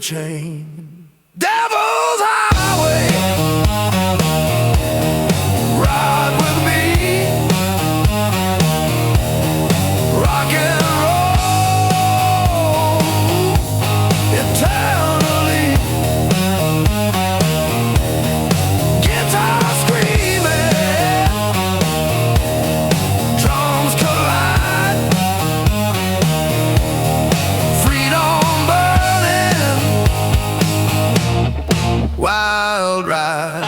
chain. Devil's Highway, ride with me, rock and roll eternally. Guitar screaming, drums collide, freedom burning, wild ride.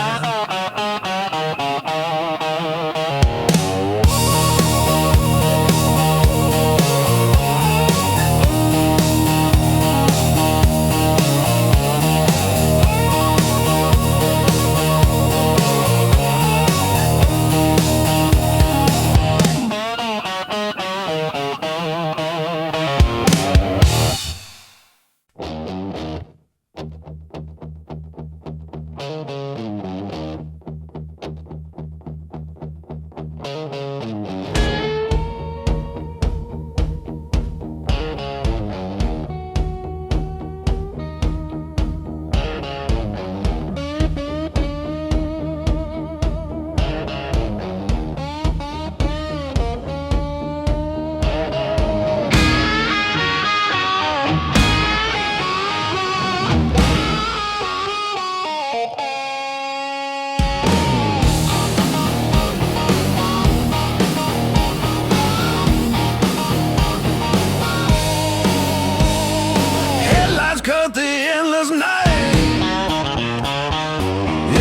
Cut the endless night,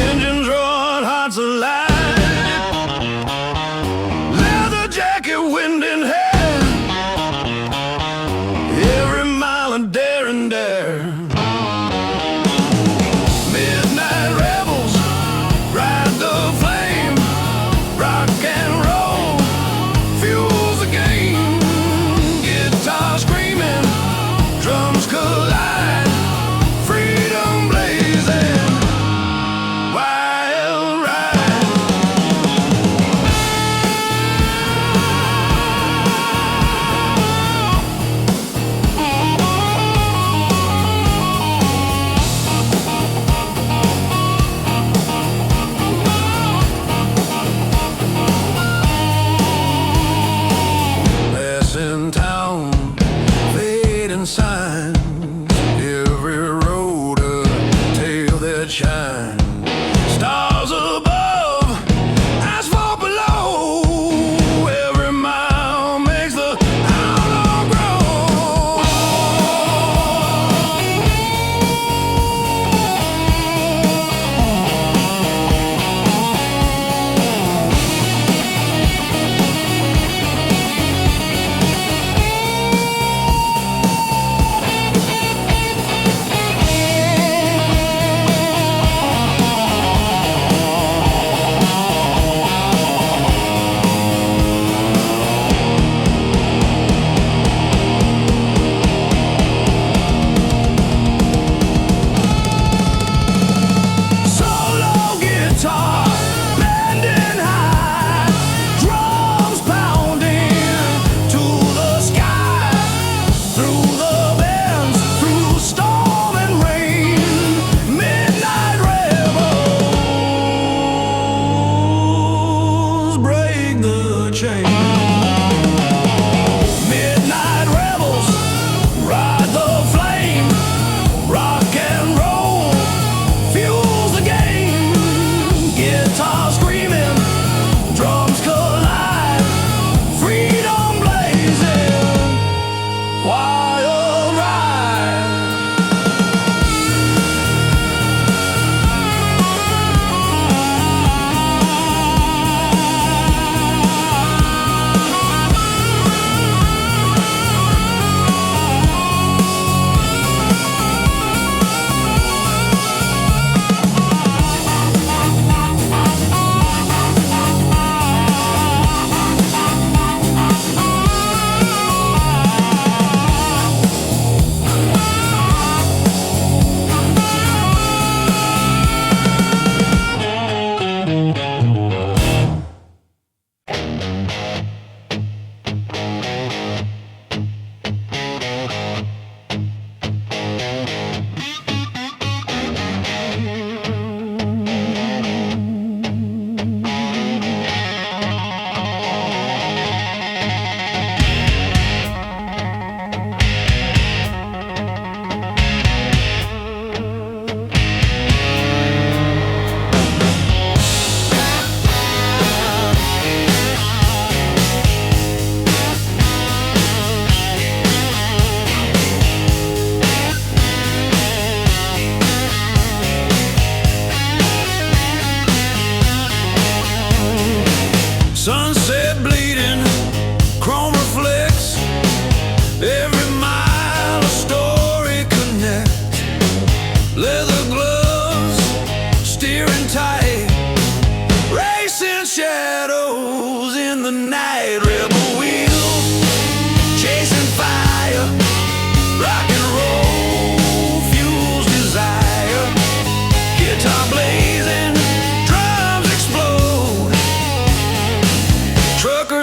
engines roaring, hearts alive, leather jacket, wind in hair, every mile and dare and dare. Midnight rebels ride the flame, rock and roll fuels the game. Guitar screaming, drums collide, in town, fading signs, every road a tale that shines. Stars above, asphalt below, every mile makes the outlaw grow.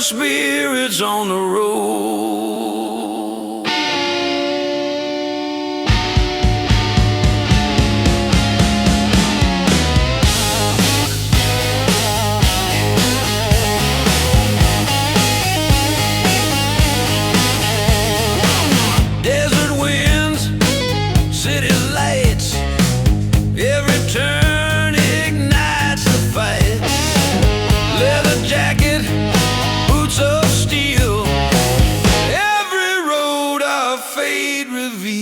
spirits on the road. Desert winds, city lights, every turn ignites the fight. Leather jacket, boots of steel, every road our fate reveals.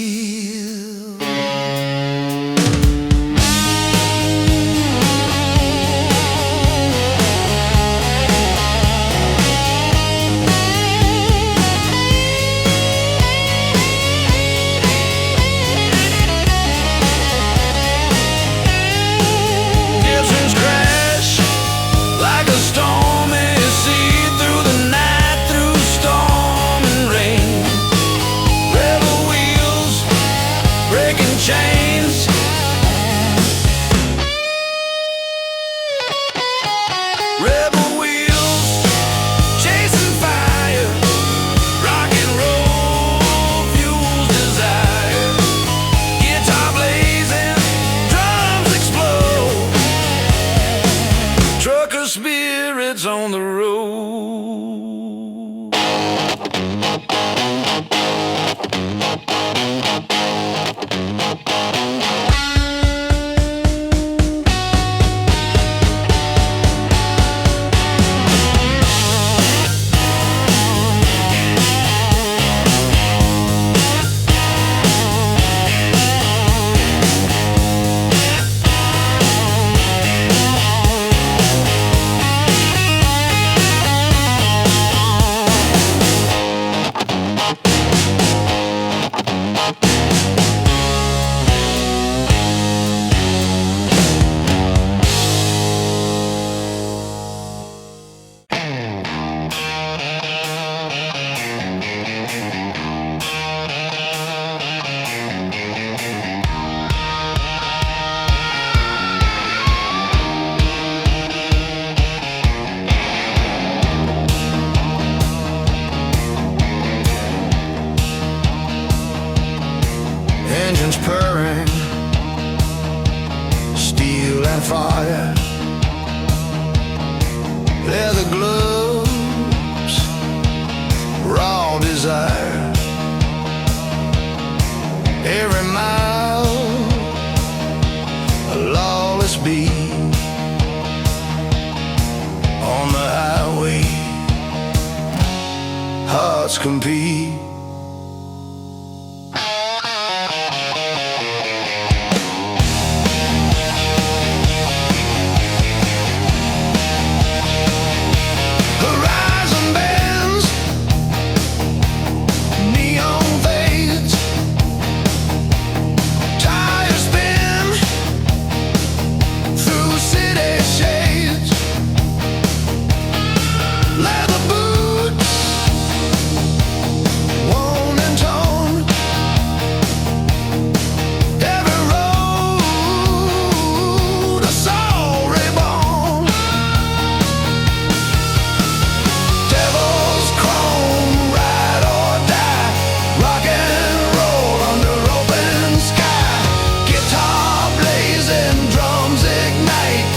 Gibsons crash like a stormy sea through the night, through storm and rain. Rebel wheels breaking chains, rebel wheels chasing fire. Rock and roll fuels desire. Guitar blazing, drums explode. Trucker spirits on the road. Engines purring, steel and fire. Leather gloves, raw desire. Every mile, a lawless beat. On the highway, hearts compete. Horizon bends, neon fades, tires spin through city shades. Leather boots, worn and torn. Every road, a soul reborn. Devil's chrome, ride or die. Rock and roll under open sky. Guitar blazing, drums ignite.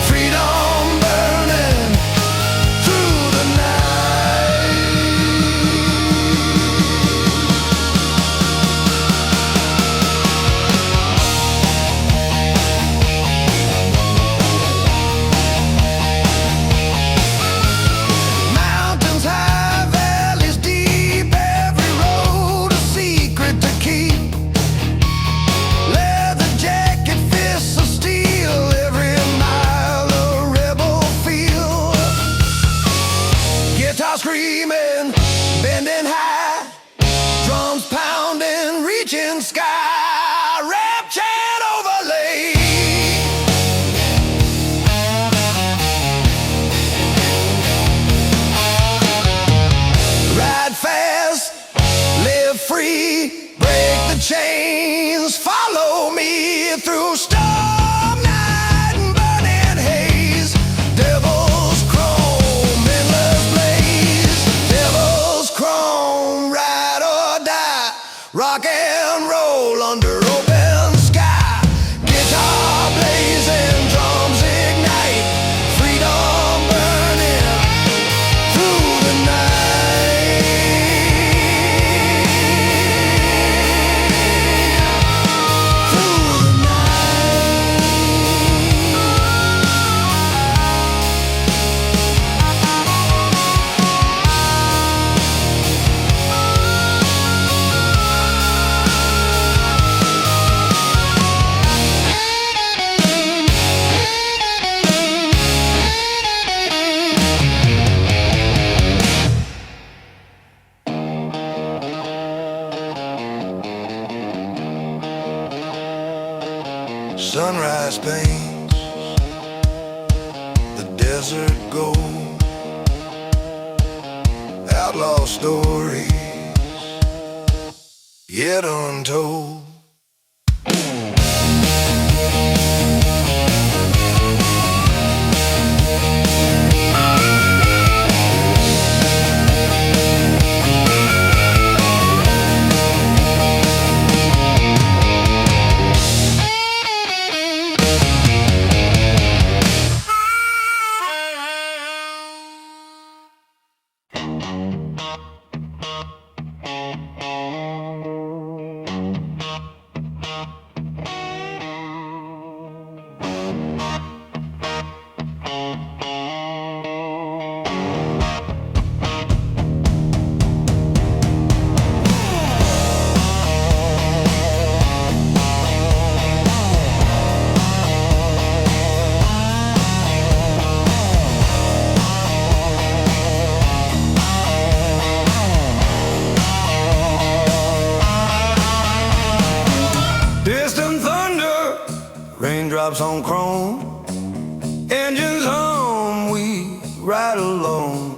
Freedom burning through the night. Mountains high, valleys deep, every road a secret to keep. Leather jacket, fists of steel, every mile a rebel feel. Guitar screaming, bending high, drums pounding, reaching sky. Rap chant overlay. Ride fast, live free, break the chains, follow me through storm night and burning haze. Devil's chrome, endless blaze. and roll under open sky. Guitar blazing, drums ignite, freedom burning through the night. Through the night. Sunrise paints the desert gold, outlaw stories yet untold. Distant thunder, raindrops on chrome, engines hum, we ride alone.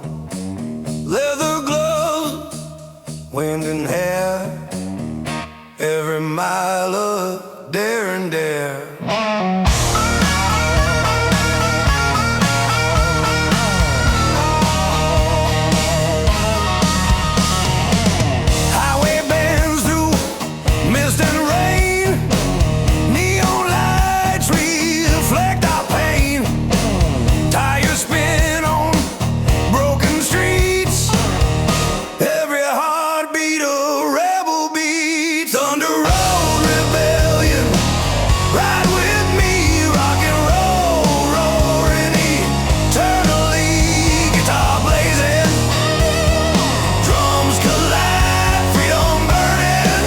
Leather gloves, wind and hair, every mile of dare and dare. Highway bends through mist and rain, neon lights reflect our pain. Tires spin on broken streets, every heartbeat a rebel beat. Thunder road rebellion, ride with me, rock and roll, roaring eternally. Guitar blazing, drums collide, freedom burning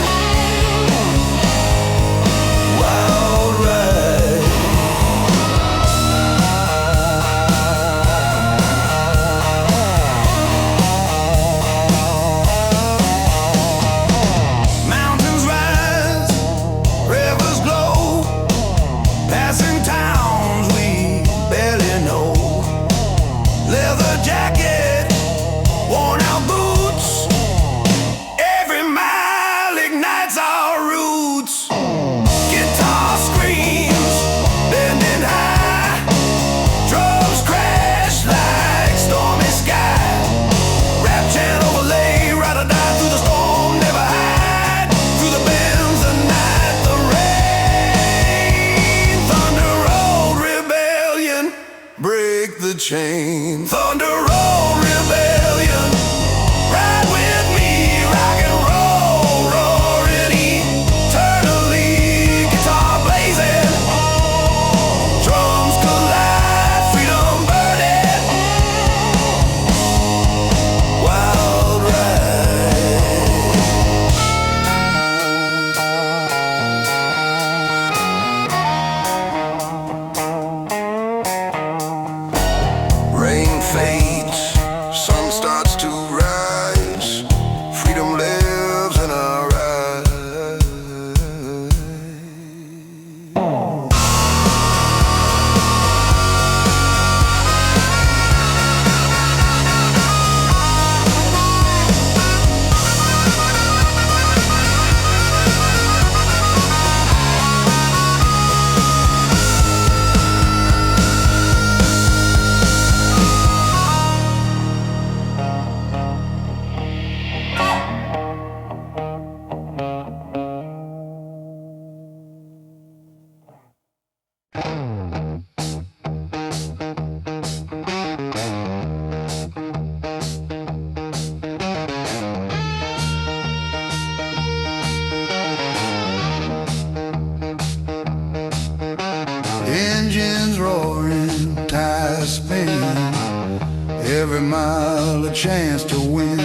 every mile a chance to win.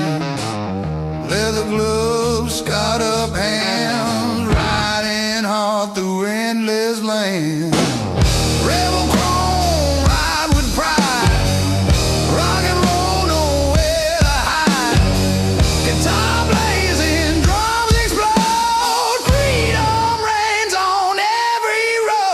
Leather gloves, scarred up hands, riding hard through endless land. Rebel chrome, ride with pride, rock and roll, nowhere to hide. Guitar blazing, drums explode, freedom reigns on every road.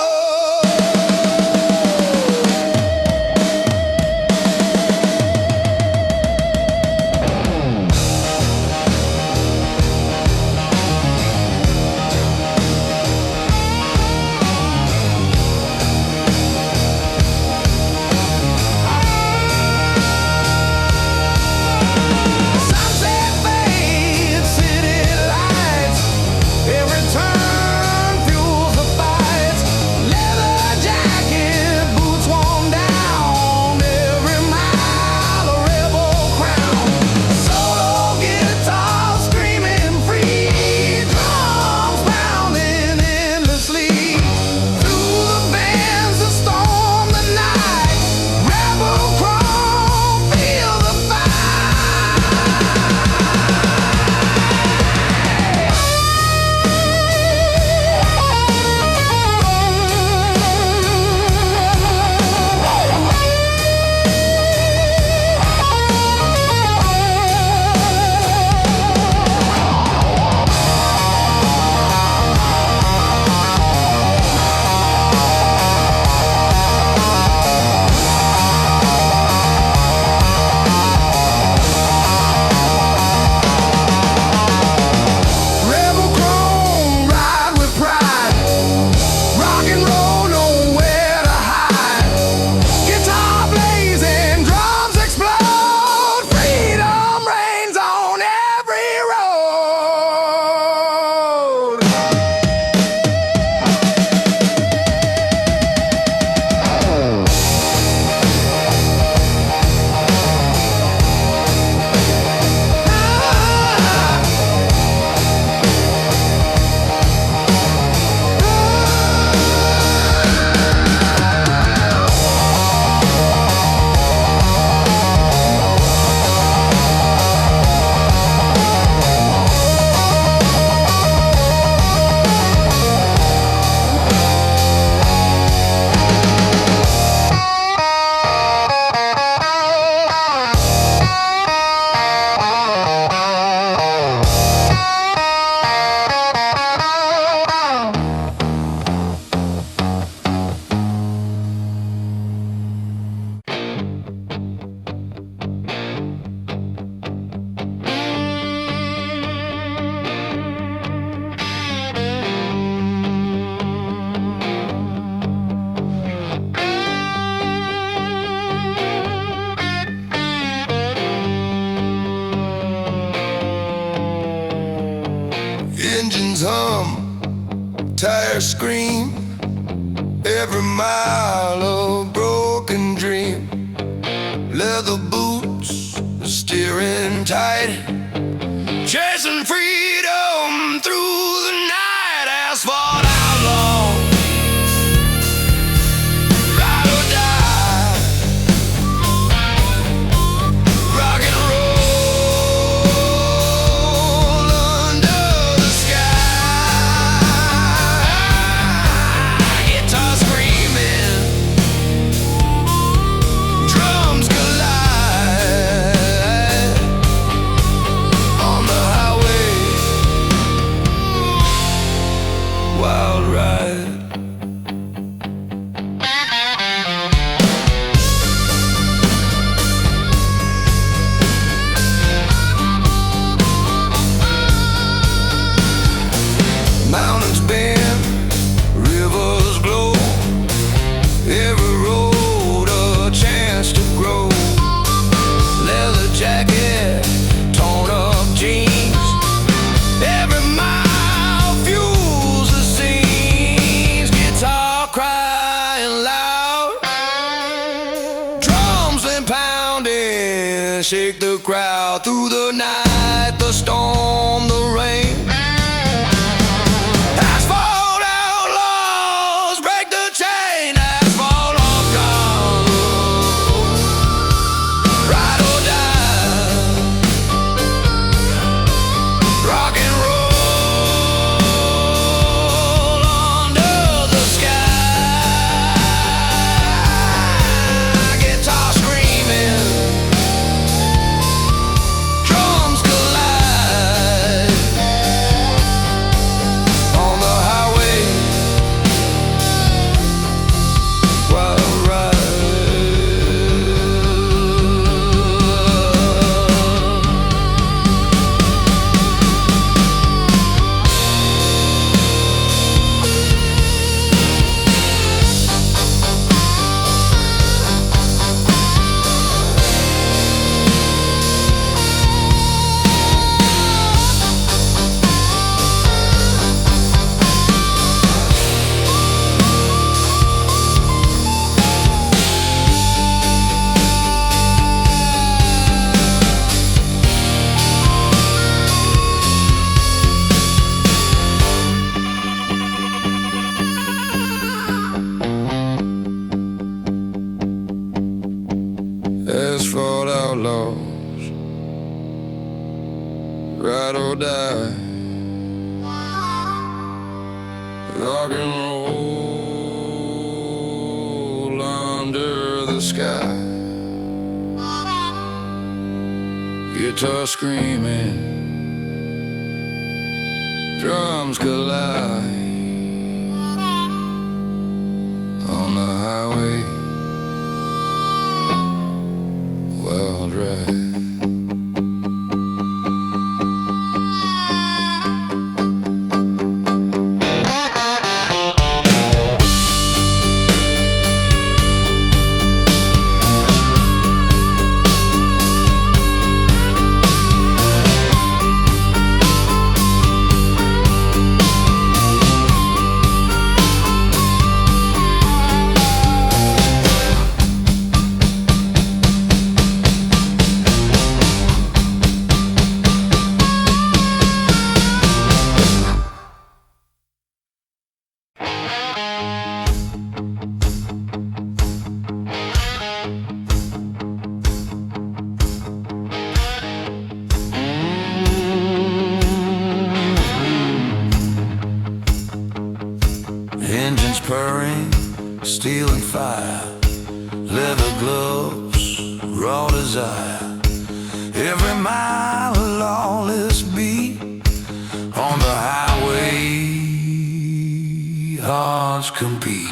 Sunset fades, city lights, every turn fuels the fights. Leather jacket, boots worn down, every mile a rebel crown. Solo guitar screaming free, drums pounding endlessly. Through the bands that storm the night, rebel crawl, feel the fight. Rebel chrome, ride with pride, rock and roll, nowhere to hide. Guitar blazing, drums explode, freedom reigns on every road. Engines hum, tires scream, every mile a broken dream. Leather boots, steering tight, chasing freedom through the night. Asphalt outlaw, ride or die, rock and roll under the sky. Guitar screaming, drums collide on the highway. Wild ride. Mountains bend, rivers glow, every road a chance to grow. Leather jacket, torn up jeans, every mile fuels the scenes. Guitar crying loud, drums and pounding, shake the crowd through the night, the storm, the rain. Asphalt outlaws, break the chain. Asphalt outlaws, ride or die. Rock and roll under the sky. Guitar screaming, drums collide on the highway, well drive. Engines purring, steel and fire, leather gloves, raw desire. Every mile a lawless beat on the highway, hearts compete.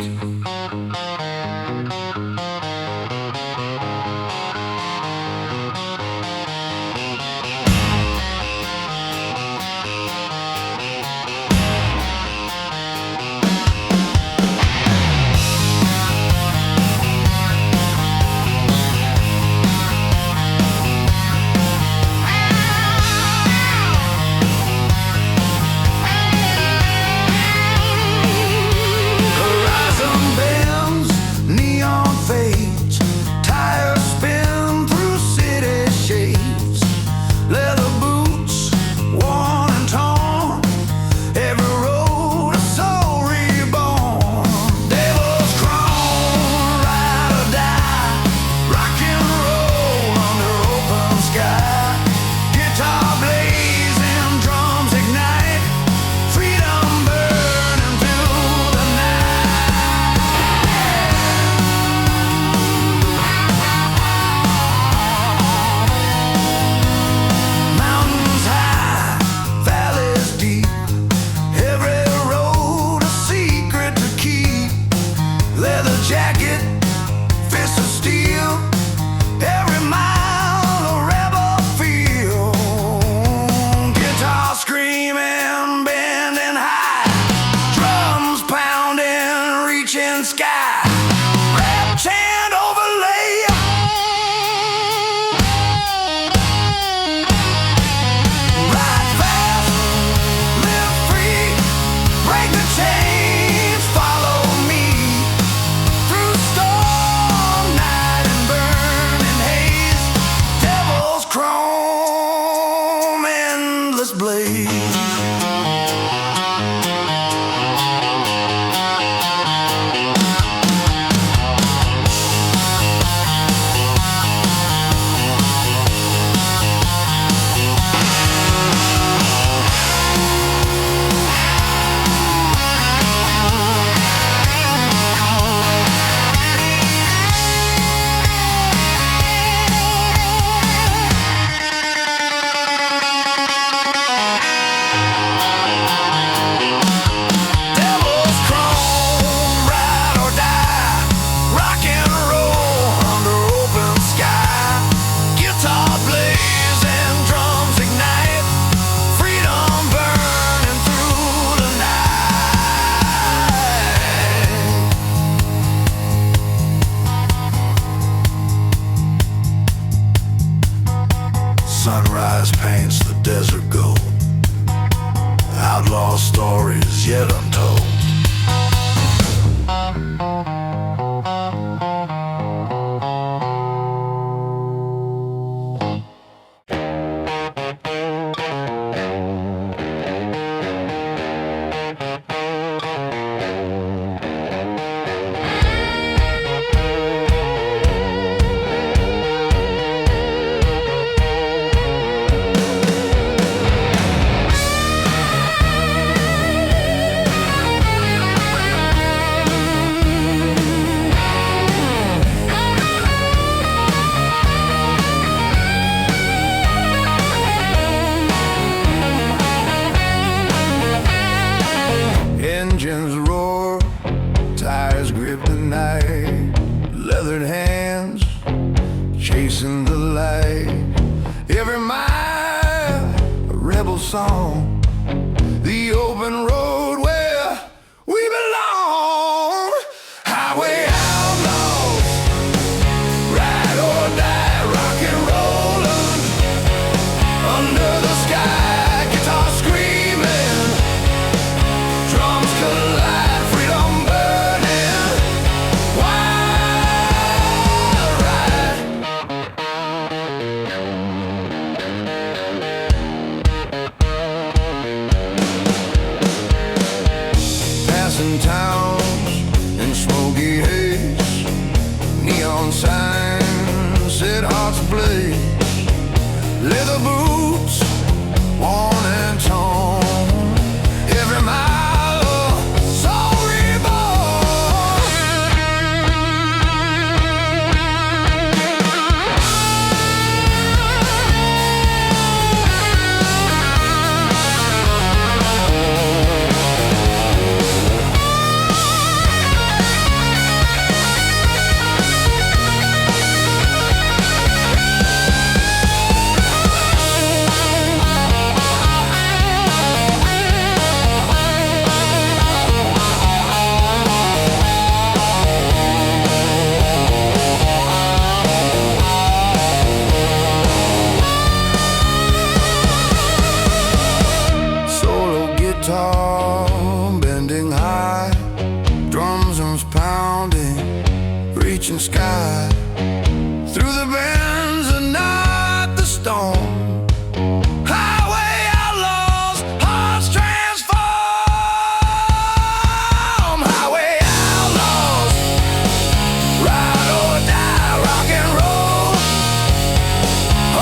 Jacket, fist of steel, every mile a rebel feel. Guitar screaming, bending high, drums pounding, reaching sky. Rap chant overlay, ride fast, live free, break the chains, follow me. Chrome endless blaze. engines roar, tires grip the night, leathered hands chasing the light. Every mile a rebel song, the open road where we belong. Highway outlaws, ride or die, rock and rollin' under the sky, guitar screaming, drums collide, freedom burning, wild ride. Passing towns in smoky haze, neon signs set hearts ablaze, leather boots worn and torn, every mile a soul reborn. Solo guitar bending high, drums pounding, reaching sky, through the bends and not the storm. Highway outlaws, hearts transform. Highway outlaws, ride or die, rock and roll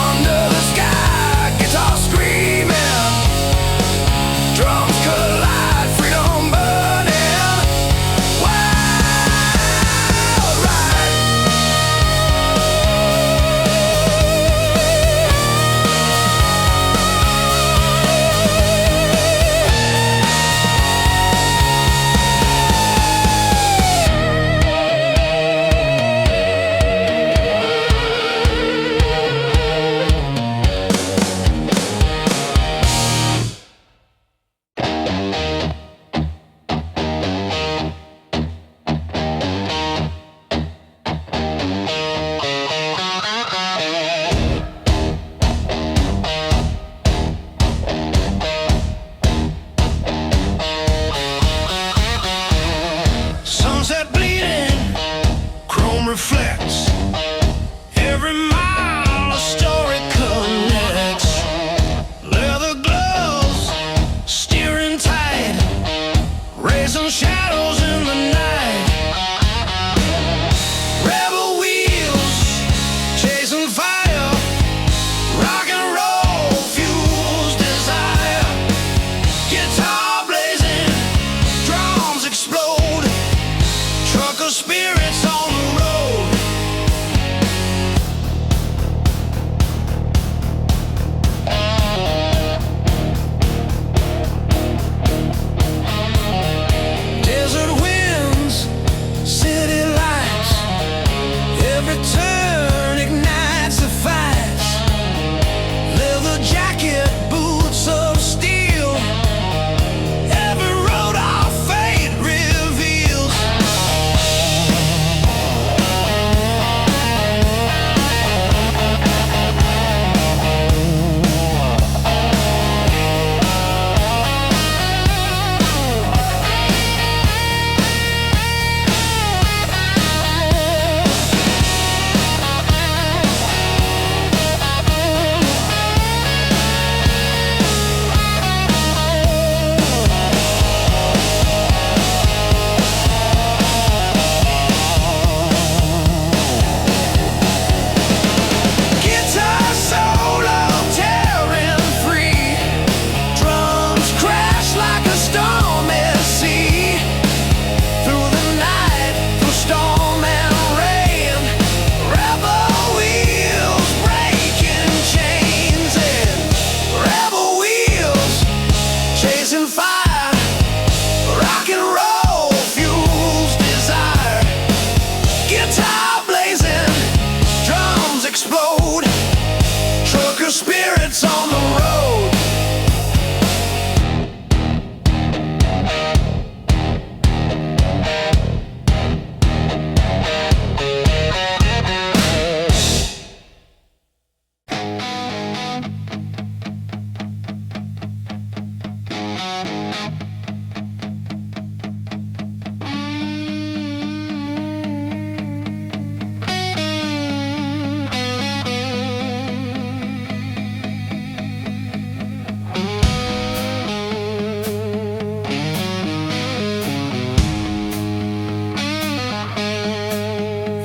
under the sky, guitar screaming, drums collide, freedom burning, wild ride. Sunset bleeding, chrome reflects, every mile a story connects. Leather gloves, steering tight, raising shadows in the night. Rebel wheels, chasing fire, rock and roll fuels desire. Guitar blazing, drums explode, trucker spirits on the road. Desert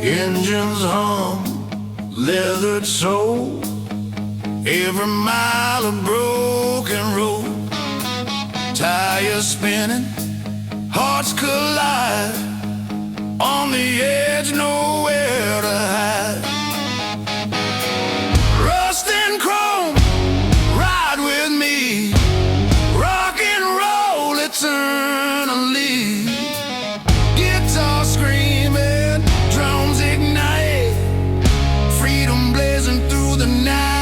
Engines hum, leathered soul, every mile of broken road. Tires spinning, hearts collide, on the edge, nowhere to hide. Rust and chrome, ride with me, rock and roll eternally. Guitar screaming, drums ignite, freedom blazing through the night.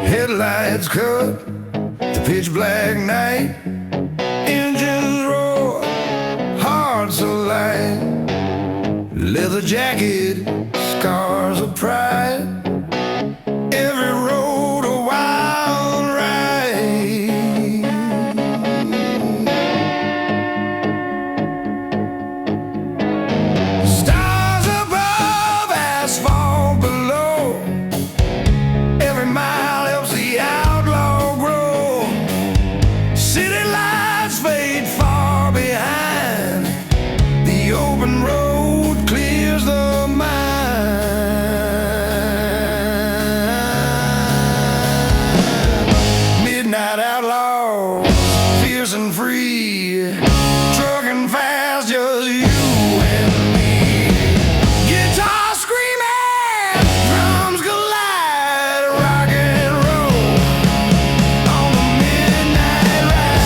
Headlights cut the pitch black night, engines roar, hearts alight, leather jacket, scars of pride, every road a wild ride. Stars above, asphalt below, every mile helps the outlaw grow. City lights fade far behind, the open road clears the mind. Midnight outlaws, fierce and free, trucking fast, just you and me. Guitar screaming, drums collide, rock and roll on the midnight ride.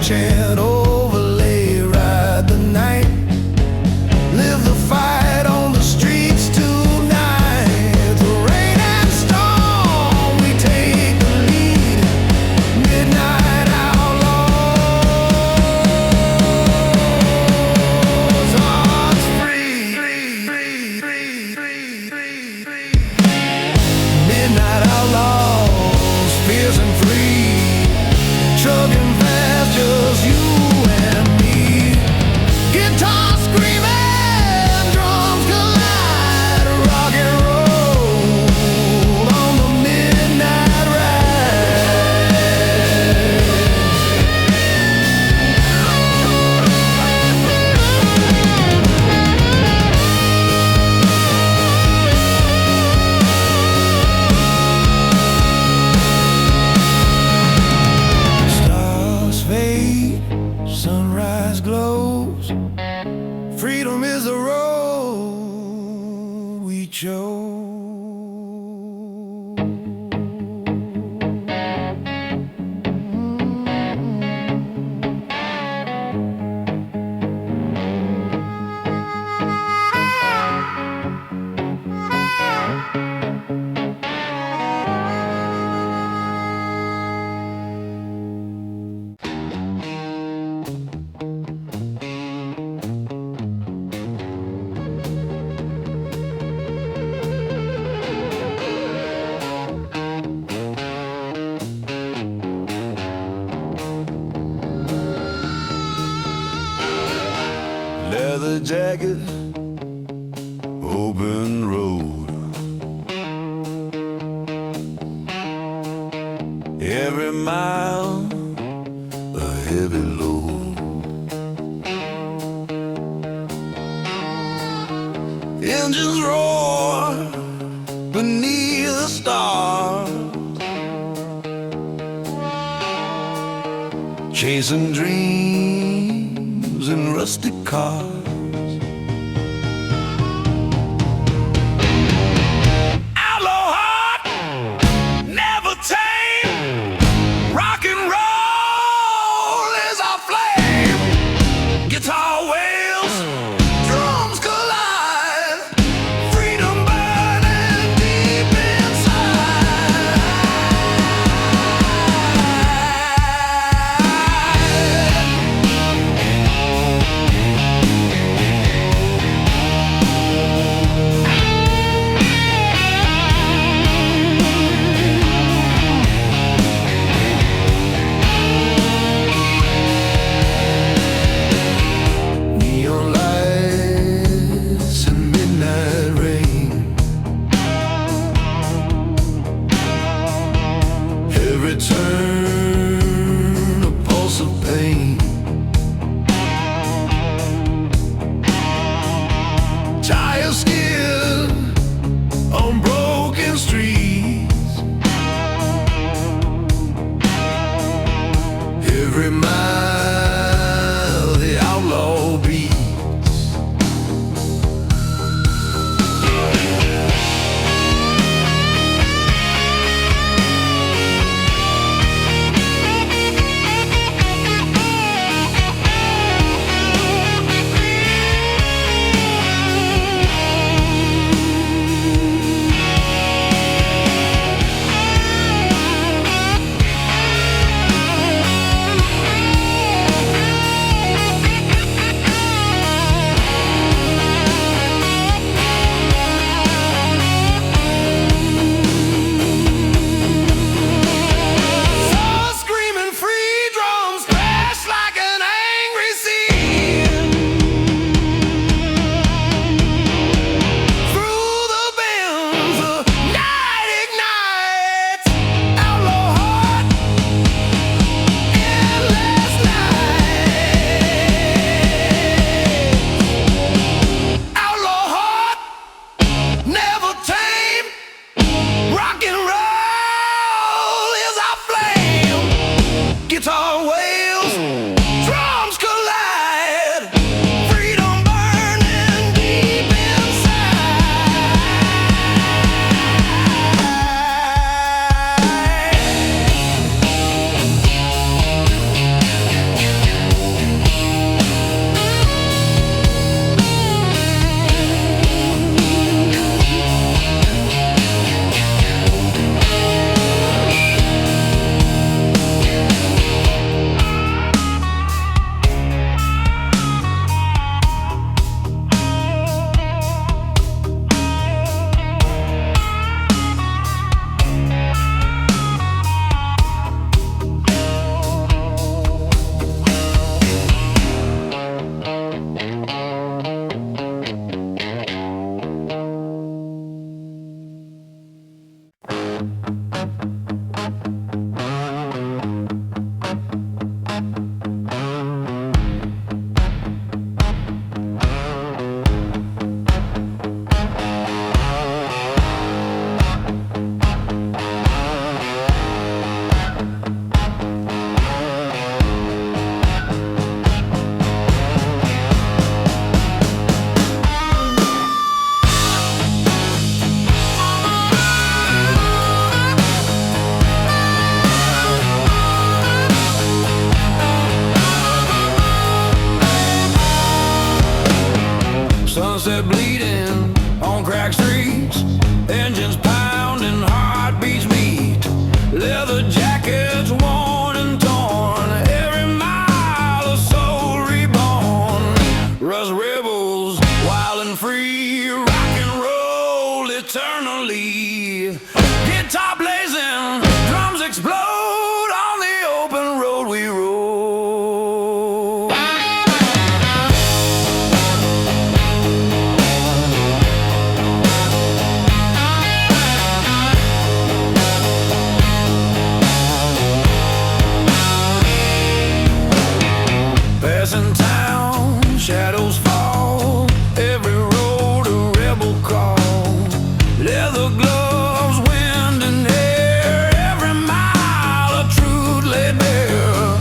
chant, overlay, ride the night, live the fight on the streets tonight. Through rain and storm, we take the lead. Midnight outlaws, hearts free. Midnight outlaws, fierce and free, chugging fast, just you and me. Guitar screaming, drums collide, rock and roll on the midnight ride. Stars fade, sunrise glows. Freedom is the road we chose. Leather jacket, open road. Every mile a heavy load. Engines roar beneath the stars, chasing dreams in rusty cars. Outlaw heart, never tame. Rock and roll is our flame. Guitar wails, drums collide, freedom burning deep inside. sunset bleeding on cracked streets, engines pounding, heartbeats beat, leather jackets worn and torn, every mile a soul reborn. Rust rebels, wild and free, rock and roll eternally. Guitar blazing, drums explode, on the open road we roll. Passing town, shadows fall, every road a rebel call. Leather gloves, wind and air, every mile a truth laid bare.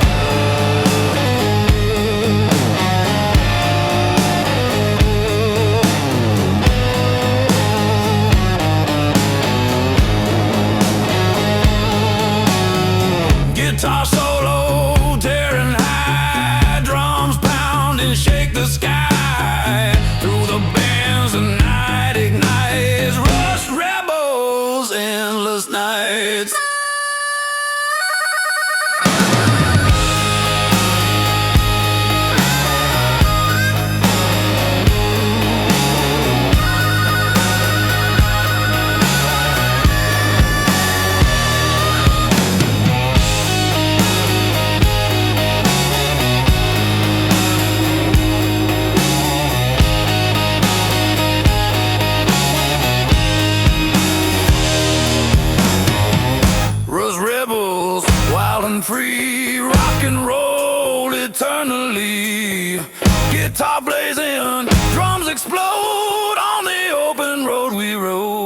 Guitar solo, tearing high, drums pounding, shake the sky. Through the bands the night ignites, rust rebels, endless nights. Rust rebels, wild and free, rock and roll eternally. Guitar blazing, drums explode, on the open road we roll.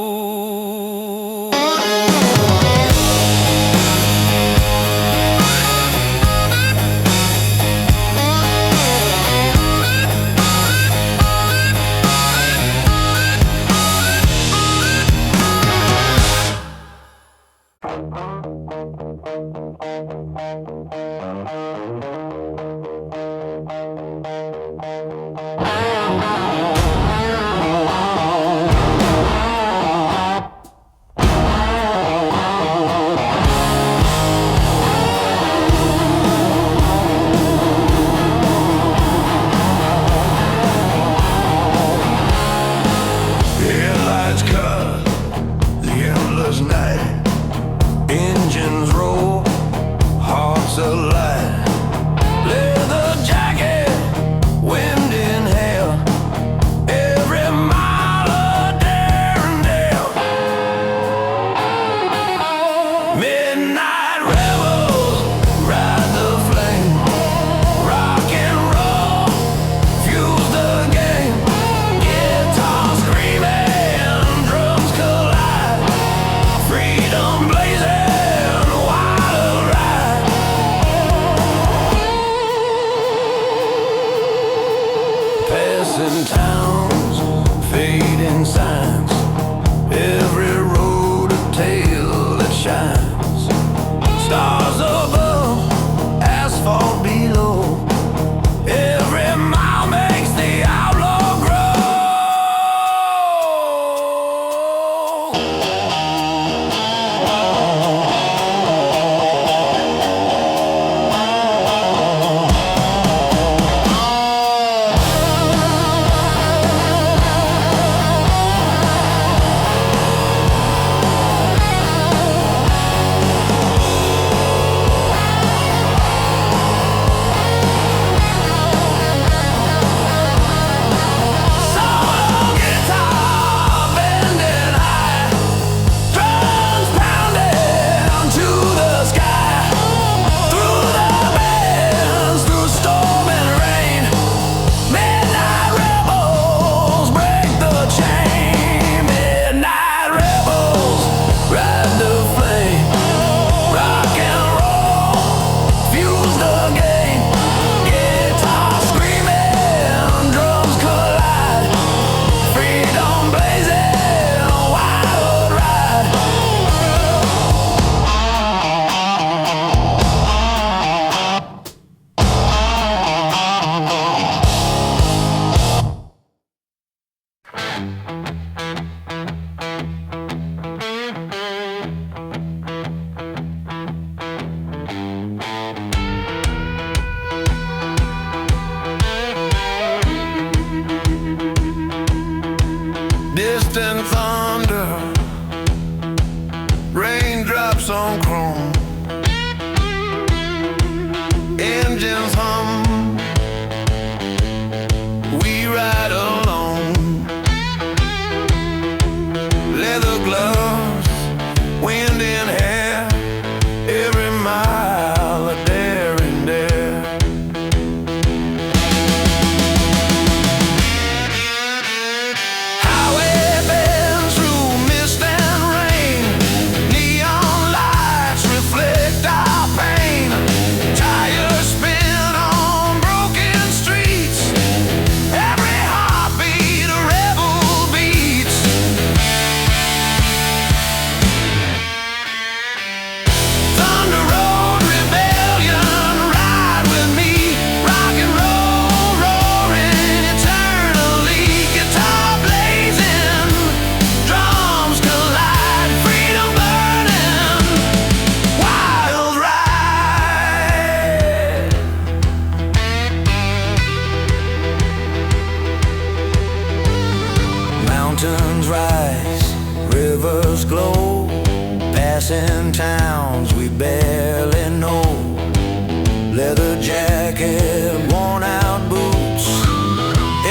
Headlights cut, the endless night. towns we barely know. Leather jacket, worn out boots.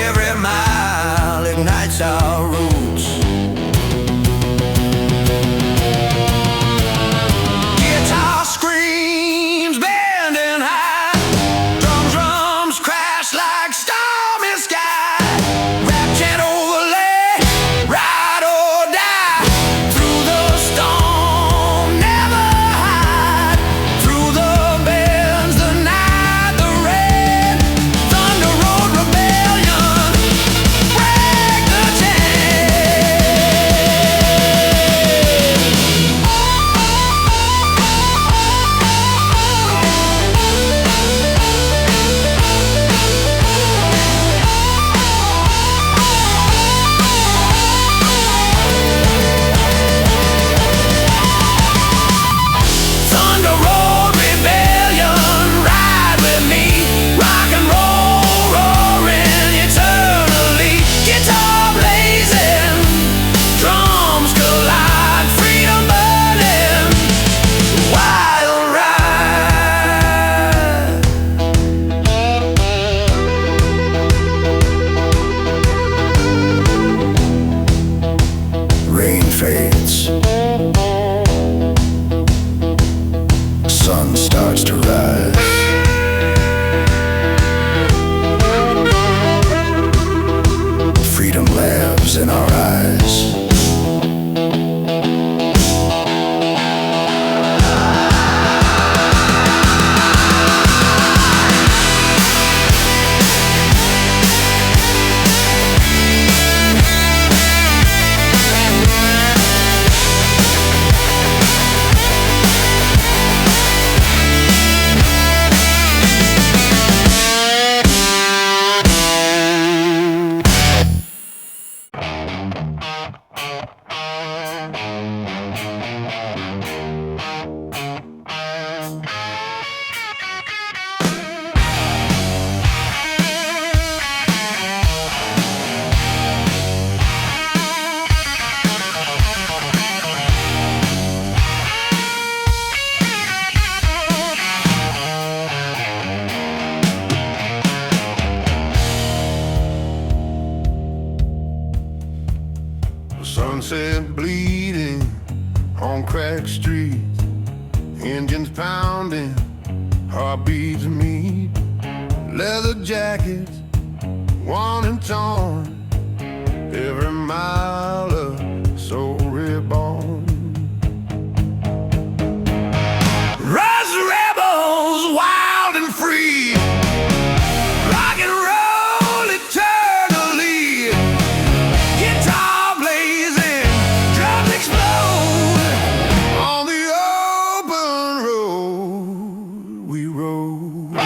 Every mile ignites our roots. Guitar screams bending high. Drums crash like stormy sky. Rap chant overlay, ride or die. Through the storm, never hide. Through the bends, the night, the rain. Thunder Road Rebellion, break the Thunder Road Rebellion, ride with me. Rock and roll roaring eternally. Guitar blazing, drums collide. Freedom burning, wild ride. Rain fades, sun starts to rise. Freedom lives in our eyes. Sunset bleeding on cracked streets. Engines pounding, heartbeats meet. Leather jackets, worn and torn. Every mile of soul reborn. Rise rebels, wild and free. Rock and roll eternally. Guitar blazing, drums explode. On the open road we rode.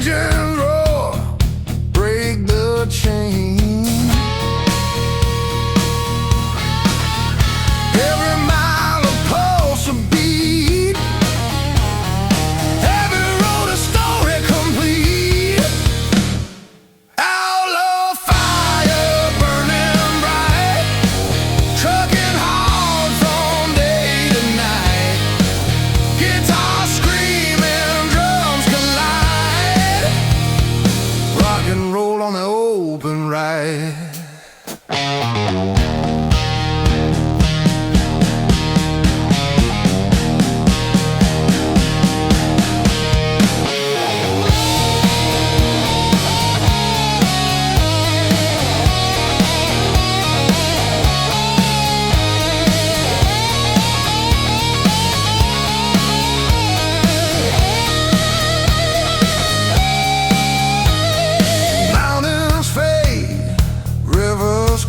engines roar, break the chain. Every mile a pulse, a beat. Every road a story complete. Outlaw fire burning bright, trucking hard from day to night. Guitar screaming, drums collide. Rock and roll on the open ride.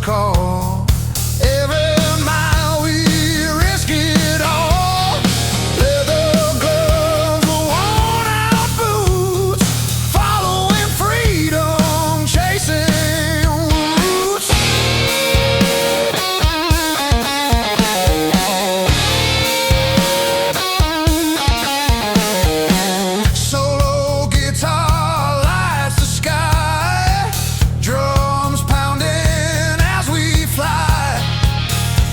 Call. Every mile we risk it all. Leather gloves, worn out boots, following freedom, chasing roots. Solo guitar lights the sky, drums pounding as we fly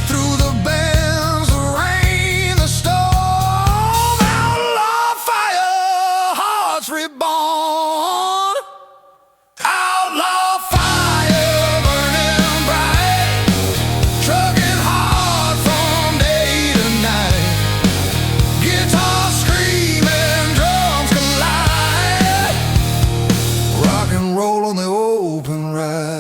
through the bends, the rain, the storm. Outlaw fire, hearts reborn. Outlaw fire burning bright, trucking hard from day to night. Guitar screaming, drums collide. Rock and roll on the open ride.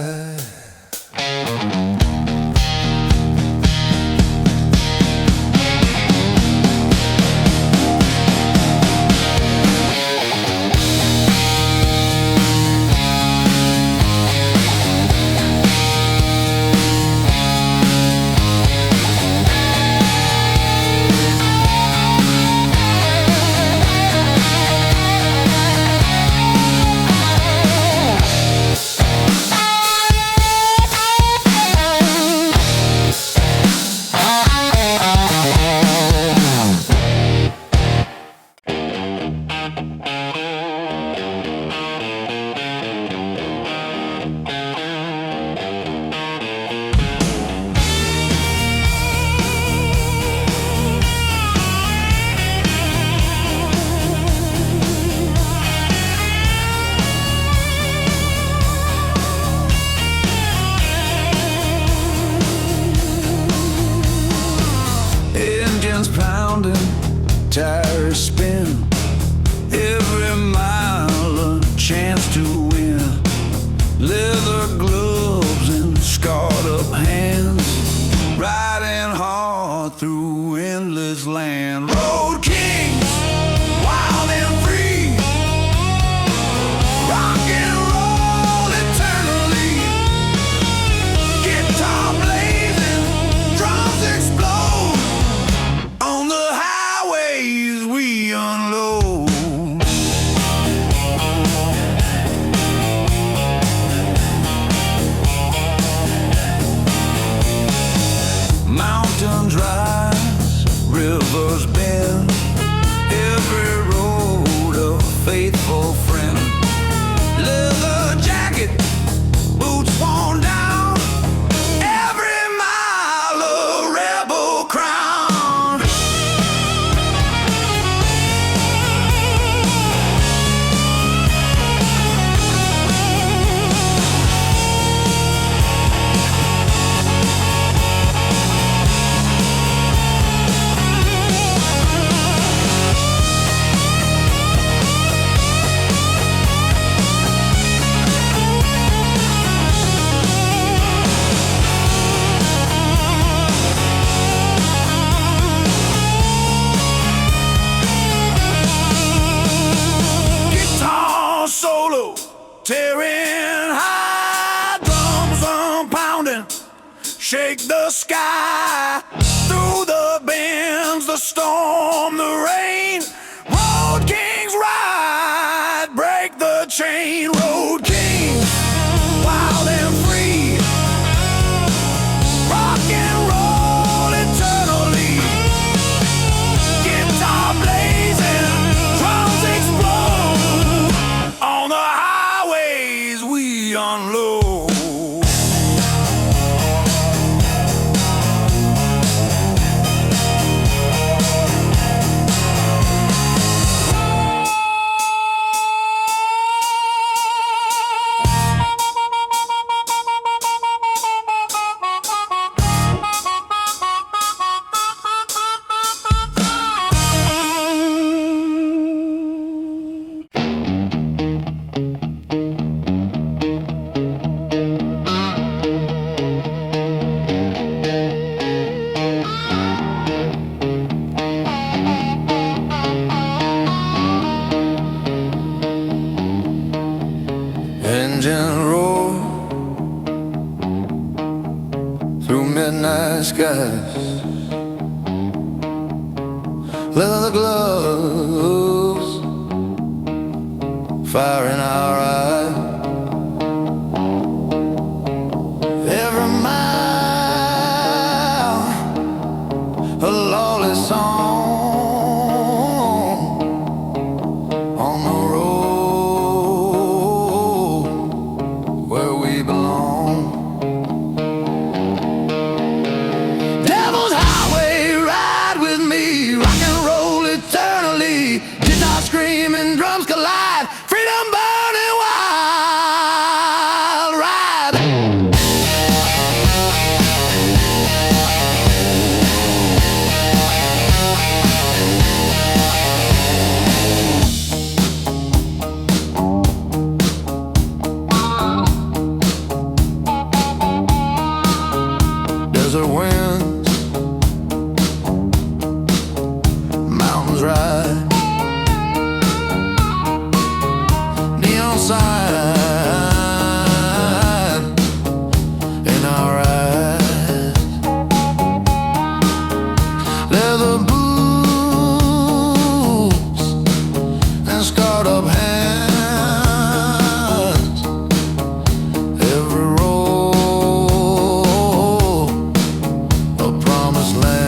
Pounding, tires spin. Every mile a chance to win. Leather gloves and scarred up hands, riding hard through endless land. Road kings, wild and free, rock and roll eternally. Guitar blazing, drums explode. On the highways we unload. Mountains rise, rivers bend. Every road a faithful friend. Leather jacket, boots worn down. Every mile a rebel crown. Solo, tearing high, drums pounding, shake the sky. Through the bends, the storm, the rain, road kings ride, break like the chain road king, wild and free, rock and roll eternally, guitar blazing, drums explode, on the highways we unload. Engine roar through midnight skies, leather gloves, fire in our eyes. Every mile a lawless song on the road where we belong. Devil's Highway, ride with me, rock and roll eternally, guitar screaming, drums collide, freedom burning wild ride. Desert winds, mountains ride, neon sign in our eyes, leather boots and scarred up hands. Every road a promised land.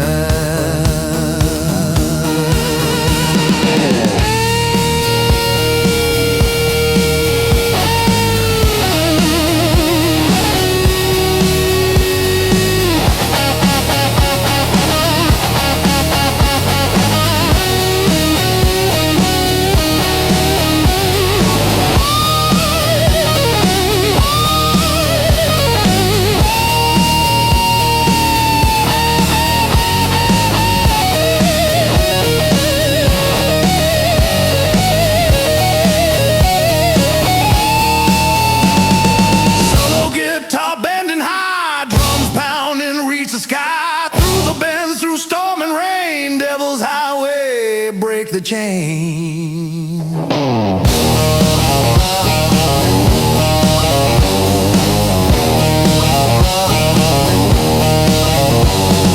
Solo guitar bending high, drums pounding, reach the sky. Through the bends, through storm and rain, Devil's Highway, break the chain.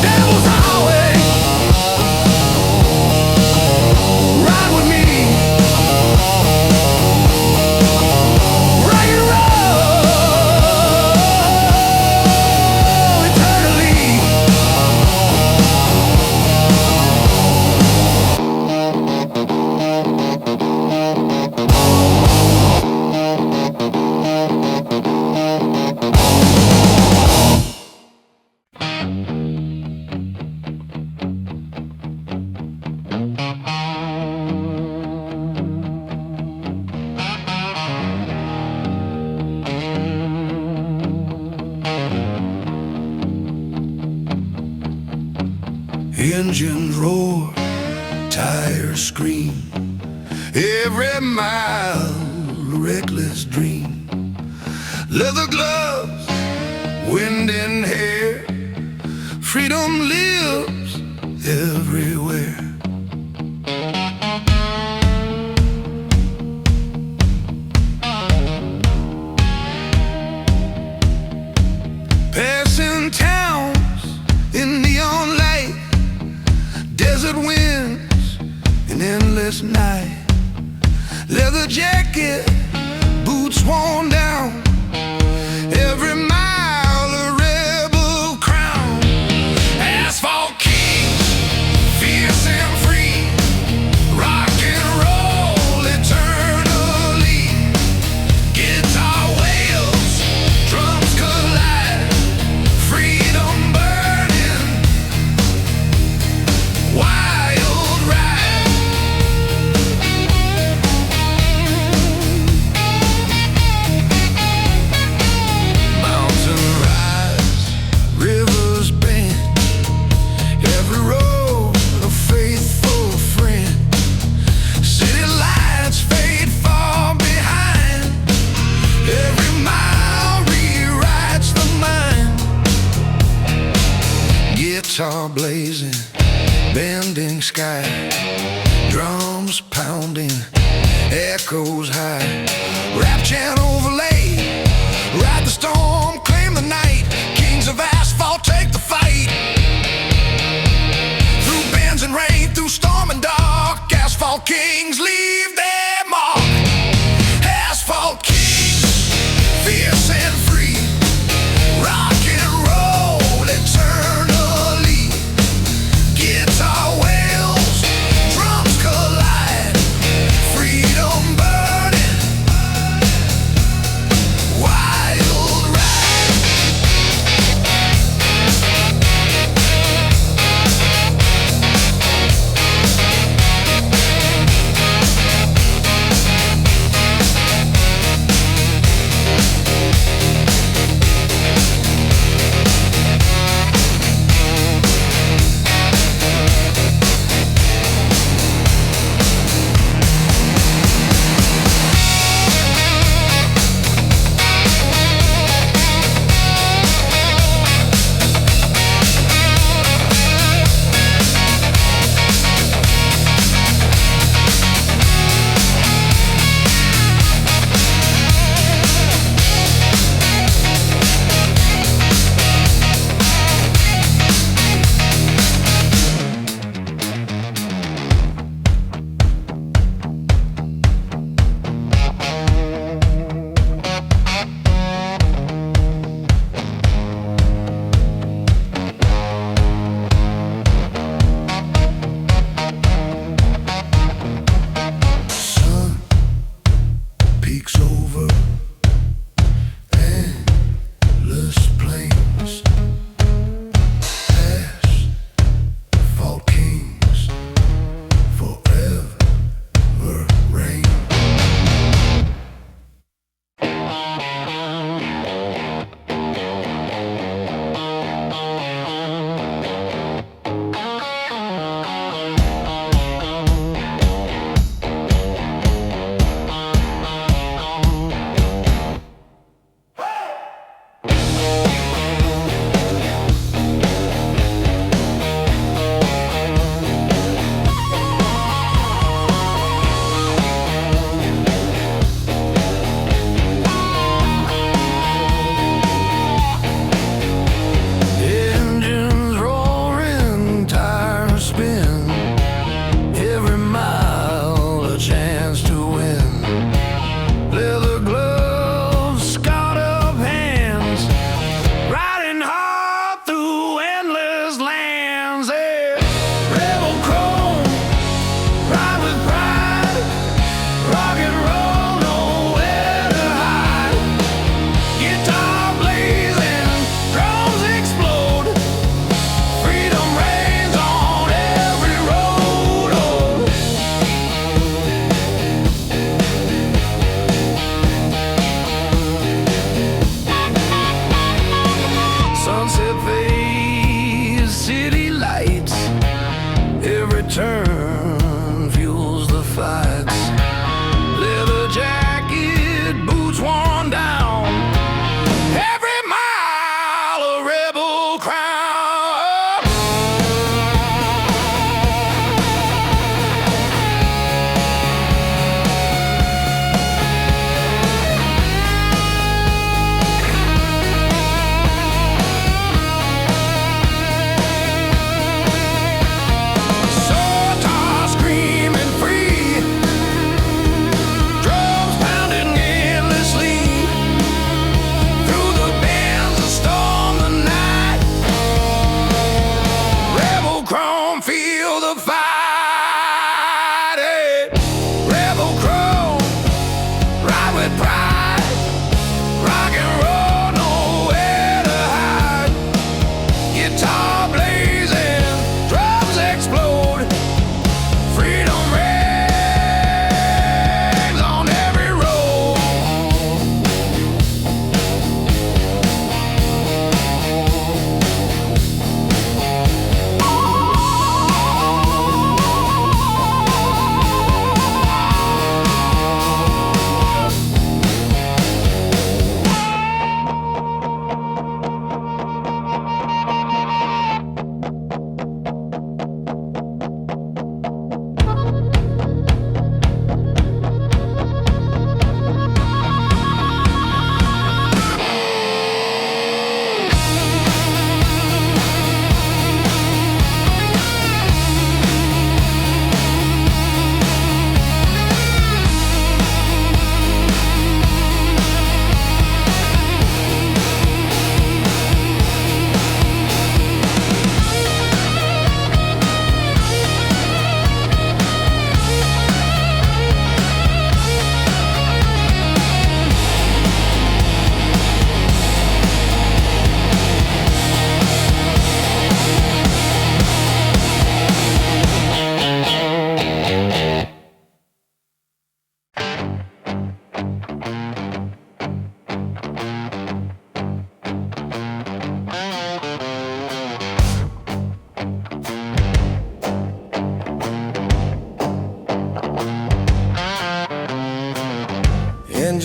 Devil's Highway, ride with me, rock and roll eternally. Engines roar, tires scream, every mile a reckless dream. Leather gloves, wind in hair, freedom lives everywhere. Passing towns in neon light, desert winds, an endless night. Leather jacket blazing, bending sky, drums pounding, echoes high, rap chant overlay, ride the storm, claim the night, kings of asphalt take the fight. Through bends and rain, through storm and dark, asphalt kings leave their mark. Asphalt kings, fierce and free, rock and roll eternally. Guitar wails, drums collide, freedom burning, wild ride. Sun peeks over endless plains, asphalt kings forever reign.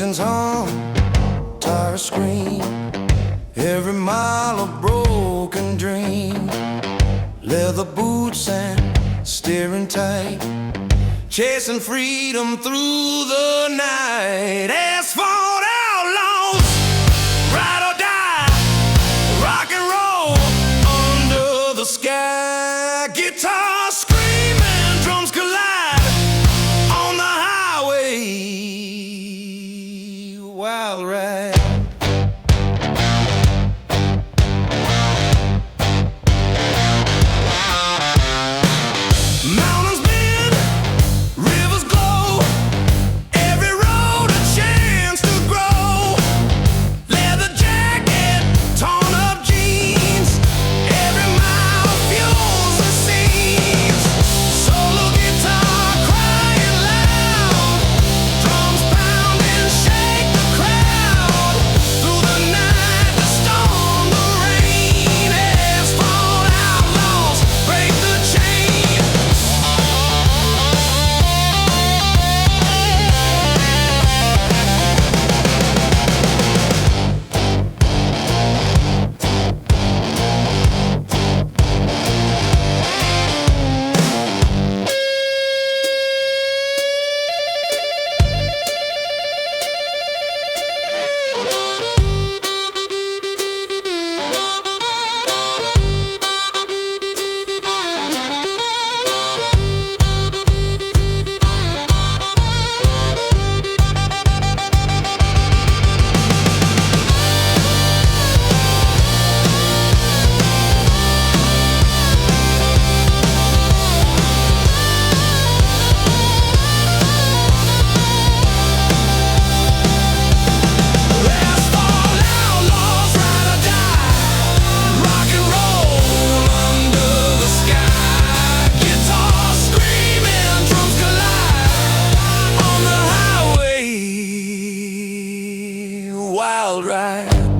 Engines hum, tires scream, every mile a broken dream. Leather boots and steering tight, chasing freedom through the night. Asphalt outlaws, ride or die, rock and roll under the sky. Guitar screaming, drums collide on the highway. Wild ride. Wild ride.